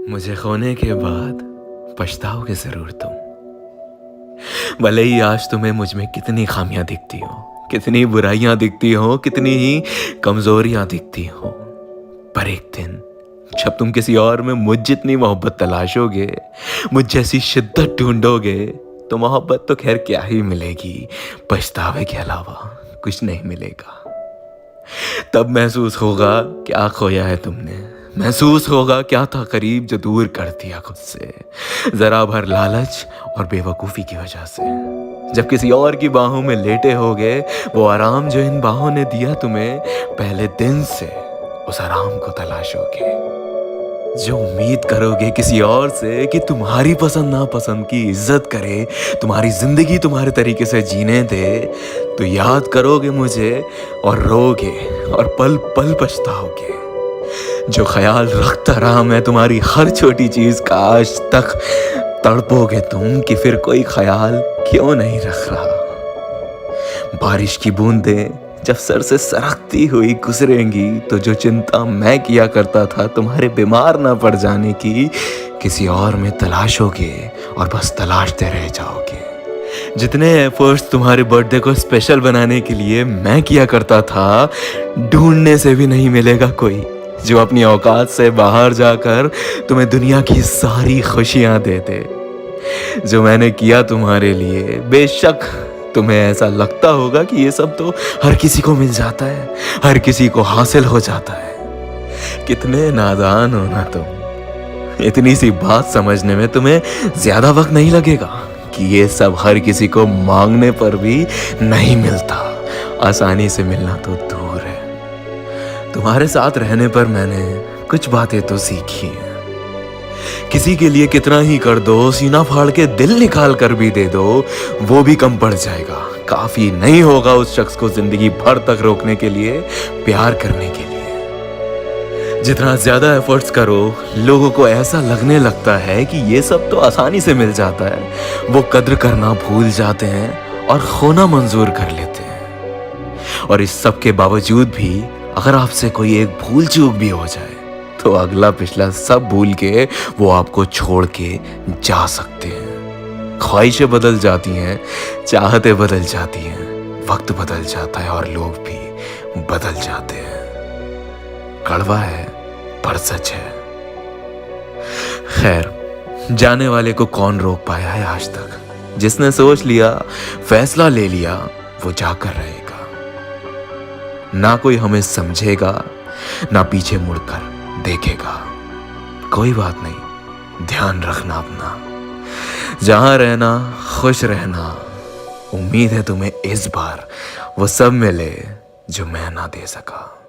मुझे खोने के बाद पछताओगे जरूर तुम। भले ही आज तुम्हें मुझ में कितनी खामियां दिखती हो, कितनी बुराइयां दिखती हो, कितनी ही कमजोरियां दिखती हो, पर एक दिन जब तुम किसी और में मुझ जितनी मोहब्बत तलाशोगे, मुझ जैसी शिद्दत ढूंढोगे, तो मोहब्बत तो खैर क्या ही मिलेगी, पछतावे के अलावा कुछ नहीं मिलेगा। तब महसूस होगा क्या खोया है तुमने, महसूस होगा क्या था करीब जो दूर कर दिया खुद से, जरा भर लालच और बेवकूफ़ी की वजह से। जब किसी और की बाहों में लेटे होगे, वो आराम जो इन बाहों ने दिया तुम्हें पहले दिन से, उस आराम को तलाशोगे। जो उम्मीद करोगे किसी और से कि तुम्हारी पसंद नापसंद की इज्जत करे, तुम्हारी जिंदगी तुम्हारे तरीके से जीने दे, तो याद करोगे मुझे और रोगे और पल पल पछताओगे। जो ख्याल रखता रहा मैं तुम्हारी हर छोटी चीज का, आज तक तड़पोगे तुम कि फिर कोई ख्याल क्यों नहीं रख रहा। बारिश की बूंदें जब सर से सरकती हुई गुजरेंगी, तो जो चिंता मैं किया करता था तुम्हारे बीमार ना पड़ जाने की, किसी और में तलाशोगे और बस तलाशते रह जाओगे। जितने एफर्ट्स तुम्हारे बर्थडे को स्पेशल बनाने के लिए मैं किया करता था, ढूंढने से भी नहीं मिलेगा कोई जो अपनी औकात से बाहर जाकर तुम्हें दुनिया की सारी खुशियां दे दे। जो मैंने किया तुम्हारे लिए, बेशक तुम्हें ऐसा लगता होगा कि ये सब तो हर किसी को मिल जाता है, हर किसी को हासिल हो जाता है। कितने नादान हो ना तुम। इतनी सी बात समझने में तुम्हें ज्यादा वक्त नहीं लगेगा कि ये सब हर किसी को मांगने पर भी नहीं मिलता। आसानी से मिलना तो दूर है। तुम्हारे साथ रहने पर मैंने कुछ बातें तो सीखी हैं। किसी के लिए कितना ही कर दो, सीना फाड़ के दिल निकाल कर भी दे दो, वो भी कम पड़ जाएगा। काफी नहीं होगा उस शख्स को जिंदगी भर तक रोकने के लिए, प्यार करने के लिए। जितना ज्यादा एफर्ट्स करो, लोगों को ऐसा लगने लगता है कि ये सब तो आसानी से मिल जाता है। वो कद्र करना भूल जाते हैं और खोना मंजूर कर लेते हैं। और इस सब के बावजूद भी अगर आपसे कोई एक भूल चूक भी हो जाए, तो अगला पिछला सब भूल के वो आपको छोड़ के जा सकते हैं। ख्वाहिशें बदल जाती हैं, चाहतें बदल जाती हैं, वक्त बदल जाता है और लोग भी बदल जाते हैं। कड़वा है पर सच है। खैर, जाने वाले को कौन रोक पाया है आज तक। जिसने सोच लिया, फैसला ले लिया, वो जाकर रहेगा। ना कोई हमें समझेगा, ना पीछे मुड़कर देखेगा। कोई बात नहीं, ध्यान रखना अपना। जहां रहना, खुश रहना। उम्मीद है तुम्हें इस बार वो सब मिले जो मैं ना दे सका।